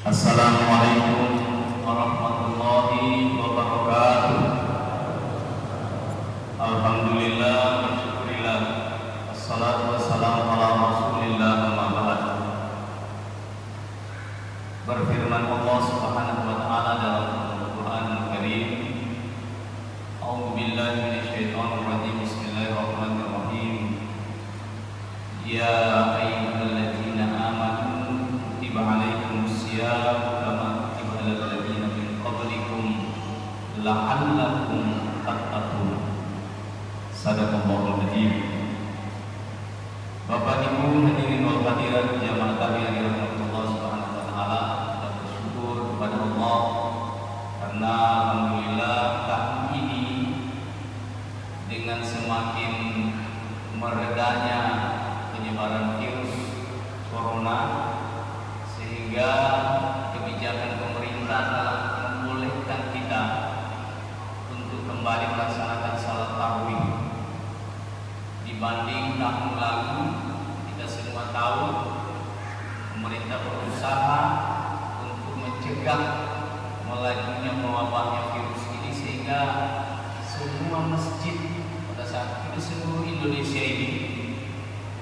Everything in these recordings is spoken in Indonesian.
Assalamualaikum warahmatullahi wabarakatuh. Alhamdulillah wa syukurillah. Assalatu wassalamu ala rasulillah amma ba'd. Berfirman Allah subhanahu wa ta'ala dalam Al-Quran Al-Karim, A'udzu billahi minasyaitonir rajim. Bismillahirrahmanirrahim. Ya ayyuhalladzina amanu kutiba alaikumus syiyam kama kutiba alal ladzina min qablikum la'allakum tattaqun. Sadaqallahul adzim. Bapak Ibu hadirin wal hadirat jamaah takbir yang dirahmati Allah Subhanahu wa taala, kita bersyukur kepada Allah karena alhamdulillah tahun ini dengan semakin meredanya penyebaran virus corona sehingga kebijakan pemerintah telah membolehkan kita untuk kembali melaksanakan salat tarawih. Dibanding tahun lalu, kita semua tahu pemerintah berusaha untuk mencegah melajunya mewabahnya virus ini sehingga semua masjid pada saat itu seluruh Indonesia ini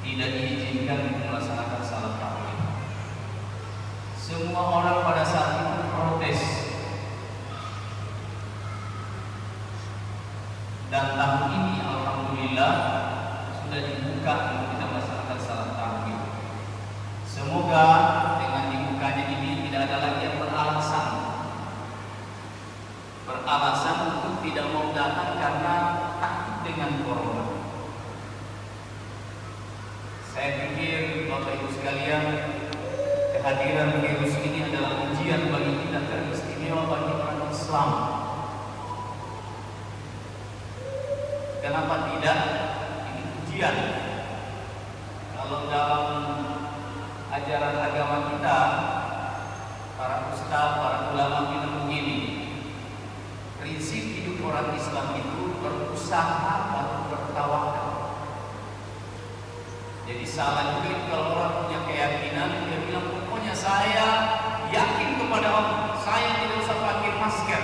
tidak diizinkan untuk melaksanakan salat tarawih. Semua orang pada saat itu protes. Dan tahun ini alhamdulillah sudah dibuka untuk kita melaksanakan salat tarawih. Semoga dengan dibukanya ini tidak ada lagi yang beralasan untuk tidak mau datang karena takut dengan corona. Saya pikir Bapak Ibu sekalian, kehadiran virus ini adalah ujian bagi kita, teristimewa bagi orang Islam. Kenapa tidak? Ini ujian. Kalau dalam ajaran agama kita, para ustaz, para ulama kita begini, prinsip hidup orang Islam itu berusaha dan bertawakal. Jadi salah juga kalau orang punya keyakinan, dia bilang pokoknya saya yakin kepada Allah, saya tidak usah pakai masker,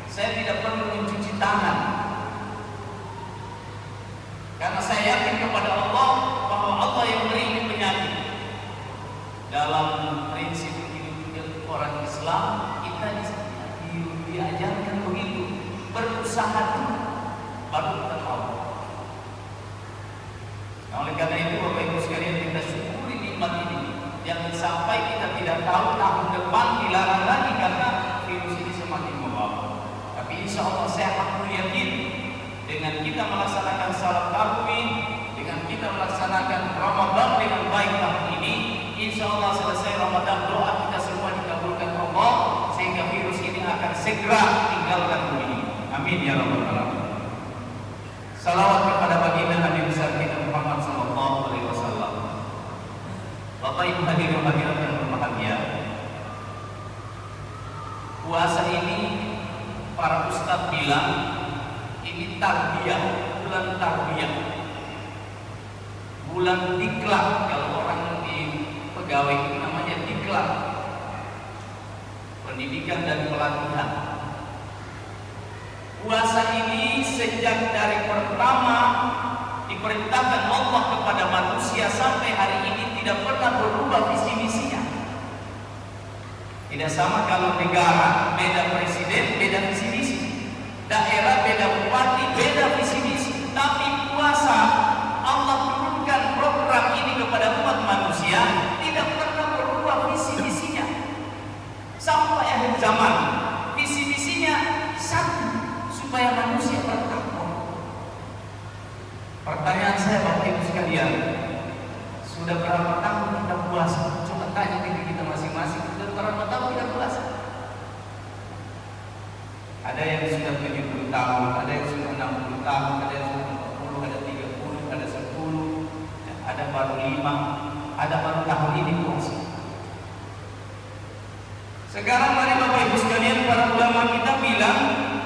saya tidak perlu mencuci tangan, karena saya yakin kepada Allah bahwa Allah yang beri penyakit. Dalam prinsip hidup orang Islam, kita diajarkan begitu, berusaha dulu baru kita tahu. Nah, oleh karena itu Bapak Ibu sekalian, kita syukuri nikmat ini. Jangan sampai kita tidak tahu tahun depan dilarang lagi karena virus ini semakin membawa. Tapi insya Allah saya akan yakin dengan kita melaksanakan salat tarawih, dengan kita melaksanakan Ramadan dengan baik tahun ini, insya Allah selesai Ramadan doa kita semua dikabulkan Allah sehingga virus ini akan segera tinggalkan bumi ini. Amin ya rabbal alamin. Salawat kepada baginda Nabi besar kita Muhammad sallallahu alaihi wasallam. Bapak Ibu hadirin hadirat yang berbahagia, puasa ini para ustaz bilang ini tarbiyah, bulan tarbiyah, bulan diklat. Kalau orang di pegawai itu namanya diklat, pendidikan dan pelatihan. Puasa ini sejak dari pertama diperintahkan Allah kepada manusia sampai hari ini tidak pernah berubah visi misinya. Tidak sama kalau negara beda presiden, beda visi misi, daerah beda bupati, beda visi misi. Tapi puasa Allah turunkan program ini kepada umat manusia tidak pernah berubah visi misinya sampai akhir zaman. Visi misinya satu, supaya manusia bertakwa. Pertanyaan saya Bapak Ibu sekalian, sudah berapa tahun kita puasa? Coba tanya diri kita masing-masing, sudah berapa tahun kita puasa? Ada yang sudah 70 tahun, ada yang sudah 60 tahun, ada yang sudah 40, ada 30, ada 10, ada baru 5, ada baru tahun ini puasa. Sekarang mari Bapak Ibu sekalian, para ulama kita bilang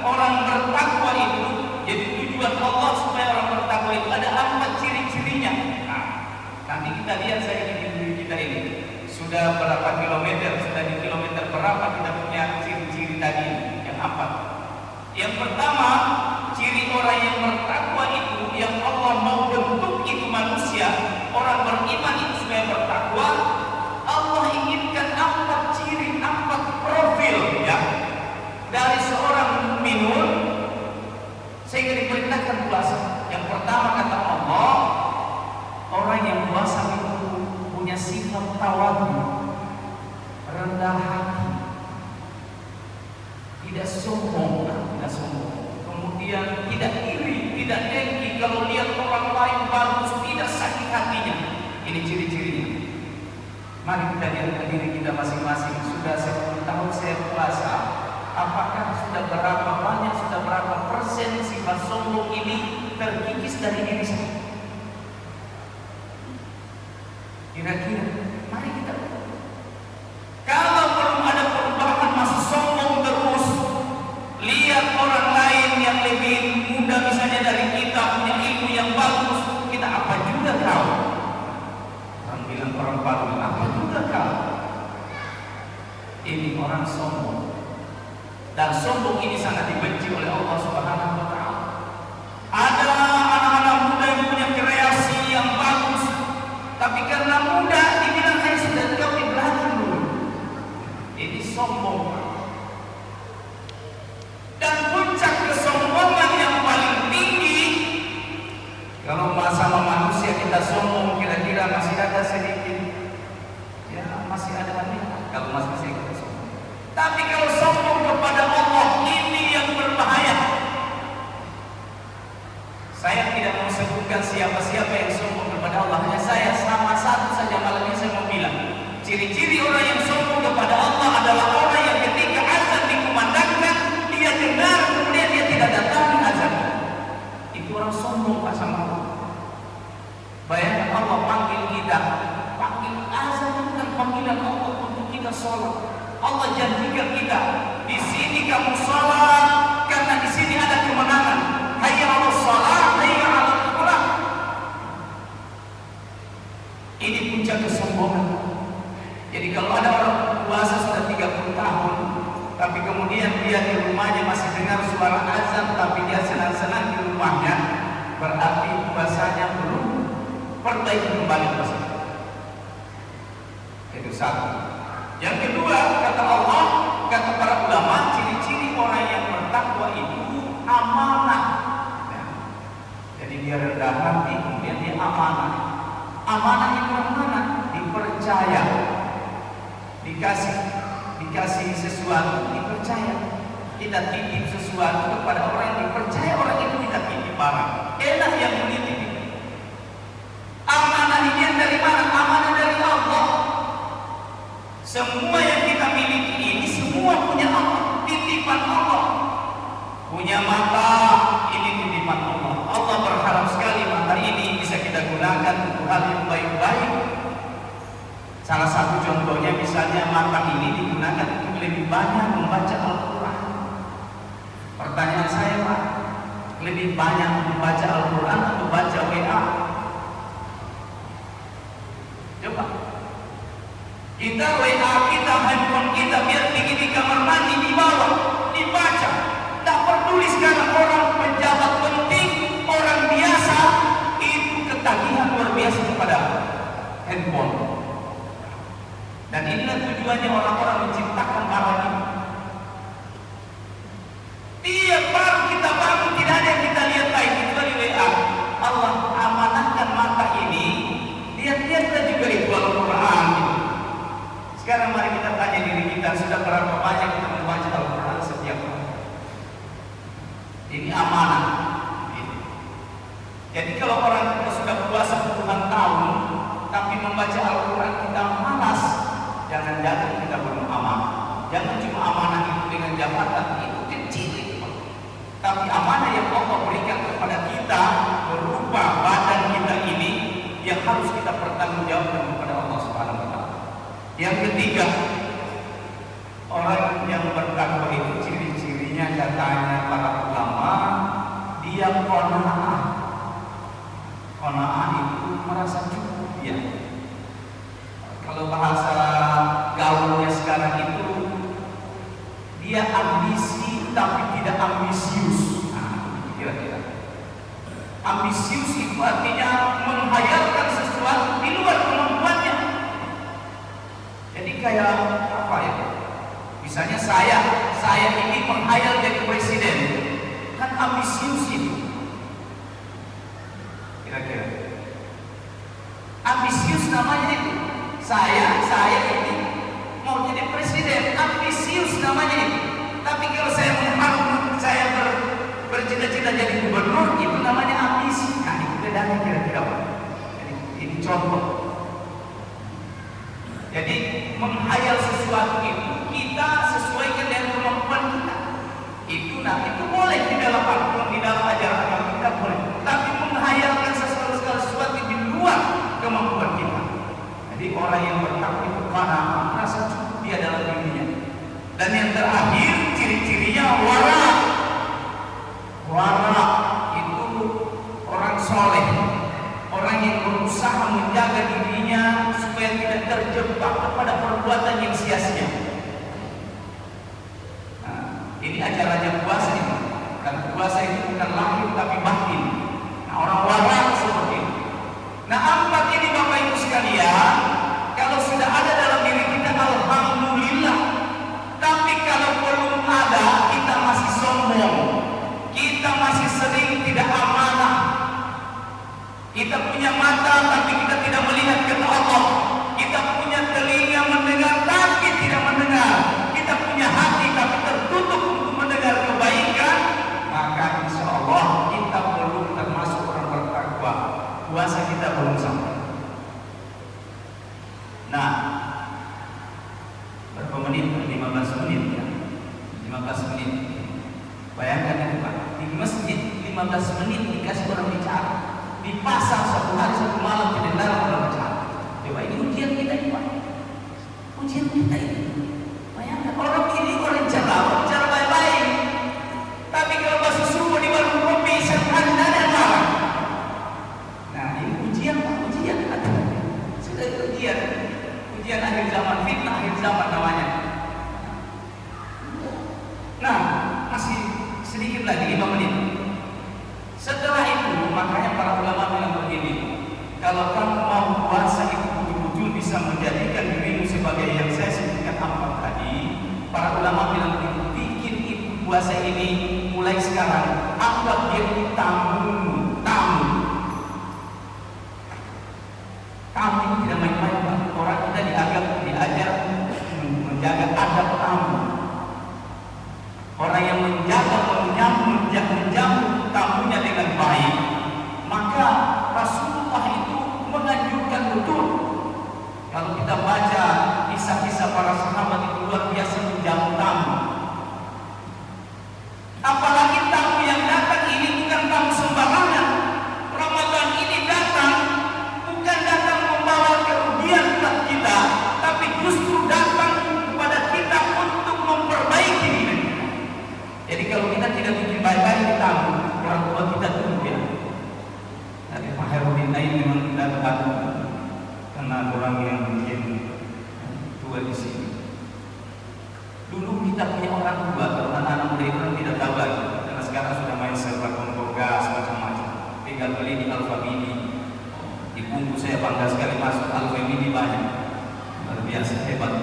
orang bertakwa itu, jadi tujuan Allah supaya orang bertakwa itu ada 4 ciri-cirinya. Nah, nanti kita lihat saya di diri kita ini. sudah berapa kilometer, sudah di kilometer berapa kita punya ciri-ciri tadi yang apa? Yang pertama, ciri orang yang bertakwa itu, yang Allah mau bentuk itu manusia, orang beriman itu supaya bertakwa, Allah inginkan 4 ciri, 4 profil ya dari seorang mukminun sehingga diperintahkan puasa. Yang pertama kata Allah, orang yang puasa itu punya sifat tawadhu, rendah hati, tidak sombong, kemudian tidak iri, tidak dengki kalau lihat orang lain bagus, tidak sakit hatinya. Ini ciri-cirinya. Mari kita lihat diri kita masing-masing. Sudah 10 tahun saya puasa, apakah sudah berapa banyak, sudah berapa persen sifat sombong ini terkikis dari diri saya? Kira-kira, mari kita. Kalau belum ada perubahan masih sombong terus, lihat orang lain yang lebih muda misalnya dari kita, punya ilmu yang bagus, kita apa juga kau? Orang bilang orang baru, apa juga kau? Ini orang sombong. Dan sombong ini sangat dibenci oleh Allah Subhanahu wa taala. Ada anak-anak muda yang punya kreasi yang bagus, tapi karena muda dibilang sudah kau di belakang dulu. Ini sombong. Dan puncak kesombongan yang paling tinggi, kalau sama manusia kita sombong, kira-kira masih ada sedikit, ya masih ada banyak. Kalau masih kita sombong. Tapi kalau sombong kepada Allah, ini yang berbahaya. Saya tidak mau sebutkan siapa-siapa yang sombong kepada Allah. Hanya saya sama satu saja malam ini saya mau bilang. Ciri-ciri orang yang sombong kepada Allah adalah orang yang ketika azan dikumandangkan, dia dengar kemudian dia tidak datang azan. Itu orang sombong Pak sama Allah. Bayangkan Allah panggil kita, panggil azan bukan panggilan Allah untuk kita sholat. Allah janjikan kita, di sini kamu sholat karena di sini ada kemenangan. Hayya 'alas shalah, hayya 'alal falah. Ini puncak kesombongan. Jadi kalau ada orang puasa sudah 30 tahun, tapi kemudian dia di rumahnya masih dengar suara azan, tapi dia senang-senang di rumahnya, berarti puasanya belum perbaiki kembali puasa. Itu satu. Yang kedua, kata Allah, kata para ulama, ciri-ciri orang yang bertakwa itu amanah. Ya. Jadi dia rendah hati, kemudian dia amanah. Amanah itu mana? Dipercaya. Dikasih sesuatu, dipercaya. Kita titip sesuatu kepada orang yang dipercaya, orang itu tidak titip barang. Enak yang menitip. Amanah ini dari mana? Amanah dari Allah. Semua yang kita miliki ini semua punya Allah, titipan Allah. Punya mata, ini titipan Allah. Allah berharap sekali mata ini bisa kita gunakan untuk hal yang baik-baik. Salah satu contohnya misalnya mata ini digunakan untuk lebih banyak membaca Al-Quran. Pertanyaan saya Pak, lebih banyak membaca Al-Quran atau baca WA? Coba. Kita WA kita, handphone kita biar tinggi di kamar mandi di bawah, dibaca. Tak peduli sekarang orang pejabat penting, orang biasa, itu ketagihan luar biasa kepada handphone. Dan inilah tujuannya orang-orang menciptakan barang ini. Tiap baru kita bangun tidak ada yang kita lihat lain kecuali WA. Allah amanahkan mata ini, lihat-lihatlah juga itu Al-Quran. Sekarang mari kita tanya diri kita, sudah berapa banyak kita membaca Al-Quran setiap hari? Ini amanah. Jadi kalau orang kita sudah puasa puluhan tahun, tapi membaca Al-Quran kita malas, jangan-jangan kita belum amanah. Jangan cuma amanah itu dengan jabatan, itu kecil itu. Tapi amanah yang Allah berikan kepada kita berupa badan kita ini yang harus kita pertanggungjawabkan kepada Allah Subhanahu wa taala. Yang ketiga, orang yang bertakwa itu ciri-cirinya katanya para ulama, dia qanaah. Qanaah itu merasa cukup ya. Kalau bahasa sekarang itu dia ambisi tapi tidak ambisius. Nah, kira-kira ambisius itu artinya menghayalkan sesuatu di luar kemampuannya. Jadi kayak apa ya? Misalnya saya ini menghayal jadi presiden, kan ambisius itu. Kira-kira ambisius namanya itu. Saya ini mau jadi presiden, ambisius namanya itu. Tapi kalau saya mengharap saya bercita-cita jadi gubernur, itu namanya ambisi. Nah, itu bedanya kira-kira apa? Jadi, ini contoh. Jadi menghayal sesuatu itu kita sesuaikan dengan kemampuan kita. Itu boleh di dalam Al-Quran, di dalam ajaran agama kita boleh. Tapi menghayalkan sesuatu di luar kemampuan kita. Jadi orang yang bertakwa itu karena merasa cukup dia dalam dirinya. Dan yang terakhir ciri-cirinya wara. Wara itu orang soleh, orang yang berusaha menjaga dirinya supaya tidak terjebak kepada perbuatan yang sia-sia. Nah, ini acaranya puasa ini. Karena puasa itu bukan lahir tapi batin. Nah, orang wara seperti itu. Nah, empat ini Bapak Ibu sekalian, kalau sudah ada dalam diri kita, alhamdulillah. Tapi kalau belum ada, kita masih sombong. Kita masih sering tidak amanah. Kita punya mata tapi kita tidak melihat kata Allah. Kita punya telinga mendengar tapi tidak mendengar. Kita punya hati tapi tertutup untuk mendengar kebaikan. Maka insya Allah kita belum termasuk orang bertakwa. Puasa kita belum sampai. Nah, berapa menit? 15 menit ya. 15 menit. Bayangkan itu Pak, di masjid 15 menit dikasih orang bicara. Di pasar satu hari satu malam tidak larang orang bicara. Coba ini ujian kita ini Pak. Ujian kita ini. Bayangkan orang ini orang bicara baik-baik. Tapi kalau masih subuh di warung kopi satu hari tidak ada larang. Nah ini ujian Pak, ujian. Sudah ujian. Ujian akhir zaman, fitnah akhir zaman namanya. Nah, masih sedikit lagi 5 menit. Setelah itu, makanya para ulama bilang begini, kalau kamu mau puasa itu betul-betul bisa menjadikan dirimu sebagai yang saya sebutkan apa tadi, para ulama bilang begini, bikin itu puasa ini mulai sekarang, anggap dia tamu. Tamu ini tidak main-main, Pak. Orang kita diajar menjaga adab tamu. Orang yang menjamu tamunya dengan baik, maka Rasulullah itu menganjurkan betul. Kalau kita baca kisah-kisah para sahabat itu luar biasa menjamu tamu. Apalagi tamu yang datang ini bukan tamu sembarangan. Ramadan ini datang bukan datang membawa kerugian buat kita, tapi justru datang kepada kita untuk memperbaiki diri. Jadi kalau kita tidak bikin baik-baik di tamu, orang tua kita dulu ya. Dari Pak Herudin lain memang tidak ada karena orang yang bikin tua di sini. Dulu kita punya orang tua, kalau anak-anak muda itu tidak tahu lagi, karena sekarang sudah main serba kompor gas macam-macam. Tinggal beli di Alfa Mini. Di bungku saya bangga sekali masuk Alfa Mini banyak, luar biasa hebat.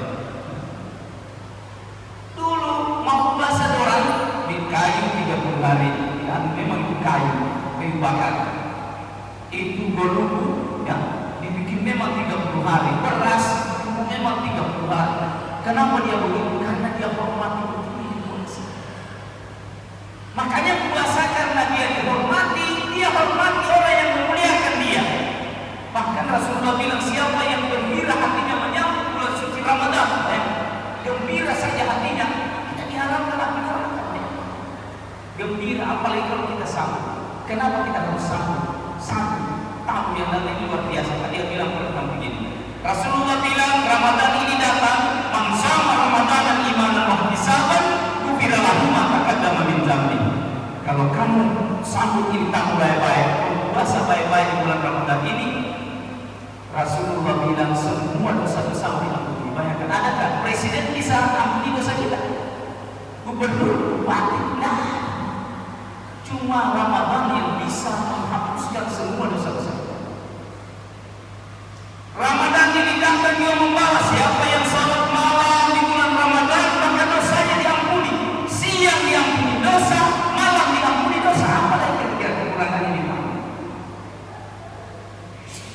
Dulu mau puasa orang di kayu 30 hari, dan memang itu kayu bakar. Itu golongan ya, dibikin memang 30 hari. Beras itu memang 30 hari. Kenapa dia begitu? Karena dia hormati betul puasa. Makanya puasa karena dia dihormati, dia hormati orang yang memuliakan dia. Bahkan Rasulullah bilang, siapa yang gembira hatinya menyambut bulan suci Ramadan, gembira saja hatinya, kita diharapkan api neraka. Gembira apalagi kalau kita sambut. Kenapa kita harus sambut? Sambut tamu yang datang luar biasa. Dia bilang tentang begini. Rasulullah bilang Ramadan ini datang, man sama Ramadan imanan wa ihtisaban, ghufira lahu ma taqaddama min dzambi. Kalau kamu sambut ini tamu baik-baik, puasa baik-baik di bulan Ramadan ini, Rasulullah bilang semua dosa-dosa diampuni. Bayangkan, adakah presiden bisa gubernur, bupati, nah. Cuma Ramadan yang bisa menghapuskan semua dosa-dosa. Ramadan ini datang yang membawa siapa yang salat malam di bulan Ramadan maka dosanya diampuni. Siang diampuni dosa, malam diampuni dosa. Apalagi kekurangan ini?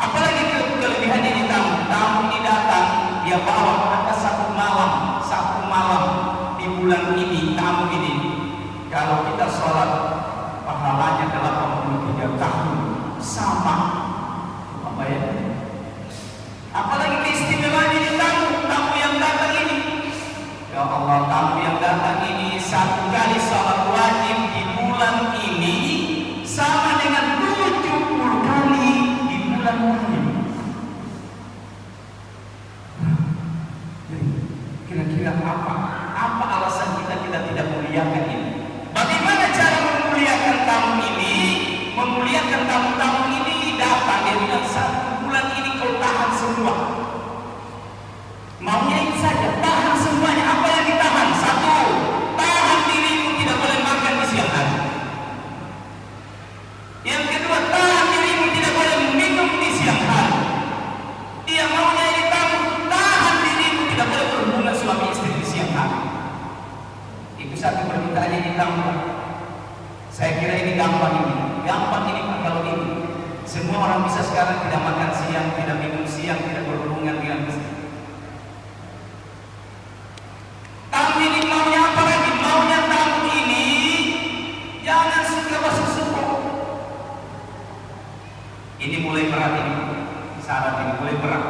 Apalagi kelebihan ini tamu ini datang dia bawa ada satu malam di bulan ini tamu ini. Kalau kita sholat pahalanya 83 tahun sama apa ya? Apalagi keistimewaan ini tamu yang datang ini. Ya Allah, tamu yang datang ini satu kali sholat wajib di bulan ini sama dengan 70 kali di bulan lain. Kira-kira apa alasan kita tidak muliakan ini? Bagaimana cara memuliakan tamu ini? Memuliakan tamu-tamu ini datang dia bilang satu bulan ini kau tahan semua. Maunya itu saja, tahan semuanya. Apa yang ditahan? Satu, tahan dirimu tidak boleh makan di siang hari. Yang kedua, tahan dirimu tidak boleh minum di siang hari. Dia maunya ini tamu, tahan dirimu tidak boleh berhubungan suami istri di siang hari. Itu satu permintaan yang ditambah. Saya kira ini gampang ini Pak kalau ini. Semua orang bisa sekarang tidak makan siang, tidak minum siang, tidak berhubungan dengan istri. Tamu ini maunya apa lagi? Maunya tamu ini jangan suka basuh-suka. Ini mulai berat ini. Syarat ini mulai berat.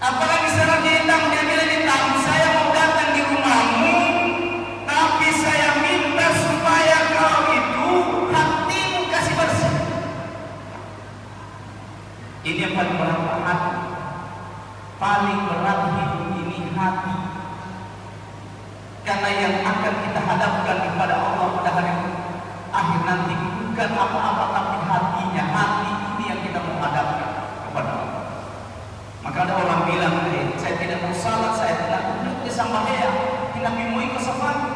Apalagi syaratnya tamu dia bilang tamu saya mau datang di rumahmu, tapi saya minta supaya kau itu hatimu kasih bersih. Ini yang paling berat hati. Paling berat hidup ini hati. Karena yang akan kita hadapkan kepada Allah pada hari akhir nanti bukan apa-apa tapi hatinya. Hati ini yang kita menghadapkan kepada Allah. Maka ada orang bilang, saya tidak mau salat, saya tidak duduk di sambahyang, tidak mau ikut sambahyang.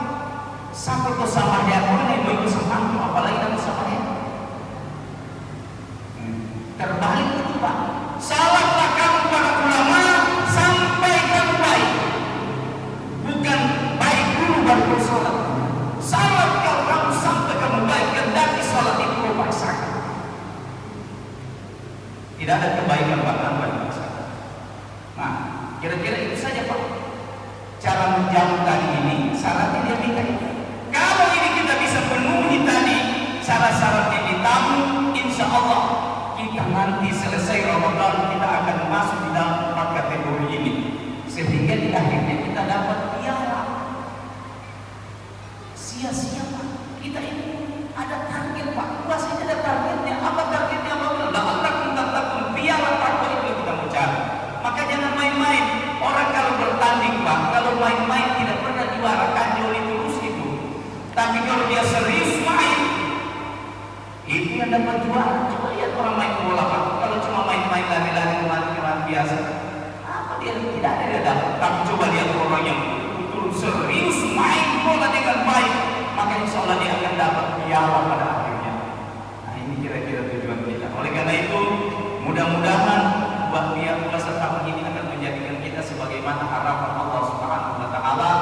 Sampai ke sambahyang pun mau ikut sambahyang, apalagi dalam sambahyang. Terbalik itu Pak. Salatlah kamu para ulama sampai kamu baik. Bukan baik dulu baru bersolat. Salat kalau kamu sampai kamu baik, kendati salat itu kau paksakan. Tidak ada kebaikan Pak tanpa dipaksakan. Nah, kira-kira itu saja Pak. Cara menjauh tadi ini, syaratnya dia minta itu. Kalau ini kita bisa penuhi tadi syarat-syarat yang ditamu, insya Allah kita nanti selesai Ramadan kita akan masuk di dalam 4 kategori ini. Sehingga di akhirnya kita dapat piala. Sia-sia Pak. Kita ini ada target Pak. Puasanya ada targetnya. Apa targetnya? La'allakum piala takwa itu kita mau cari. Maka jangan main-main. Orang kalau bertanding Pak, kalau main-main tidak pernah juara, kanjoli terus itu. Tapi kalau dia serius main, itu yang dapat juara. Coba lihat orang main bola Pak. Kalau cuma main-main lari-lari kemana-kemana biasa, apa dia tidak ada dia dapat. Tapi coba lihat orang yang betul serius main bola dengan baik, maka insya Allah dia akan dapat piala pada akhirnya. Nah ini kira-kira tujuan kita. Oleh karena itu, mudah-mudahan buat dia puasa tahun ini akan menjadikan kita sebagaimana harapan Allah Subhanahu wa Ta'ala,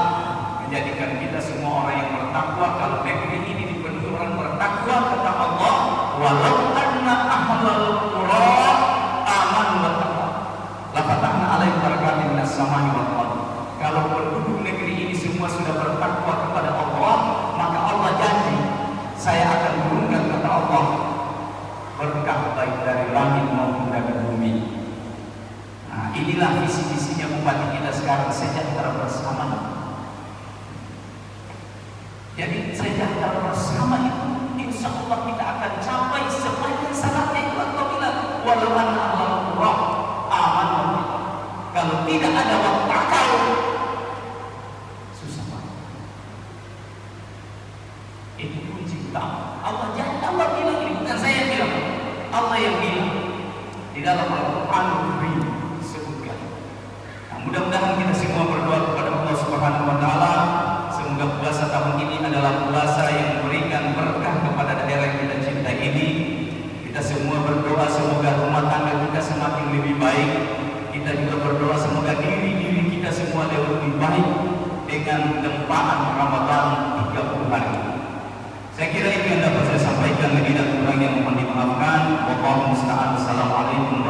menjadikan kita semua orang yang bertakwa. Kalau negeri ini dipenuhi orang bertakwa, kata Allah, walau anna ahlal qura amanu wa taqwa la fatahna alaihim barakatin minas samai wal ardh. Kalau penduduk negeri ini semua sudah bertakwa kepada Allah, maka Allah janji saya akan turunkan, kata Allah, berkah baik dari langit maupun dari bumi. Nah, inilah visi-visinya bupati kita sekarang, sejahtera bersama. Jadi sejahtera bersama itu insya Allah kita akan capai sepanjang syaratnya itu. Allah bilang walau anna ahlal qura amanu. Kalau tidak ada wattaqau, susah banget. Itu kunci utama. Allah bilang ini, bukan saya yang bilang. Allah yang bilang di dalam Al-Quran disebutkan. Nah, mudah-mudahan kita semua berdoa kepada Allah Subhanahu wa Ta'ala baik. Kita juga berdoa semoga diri kita semua lebih baik dengan tempaan Ramadan 30 hari. Saya kira itu yang dapat saya sampaikan, lebih dan kurangnya mohon dimaafkan. Wallahu musta'an. Assalamualaikum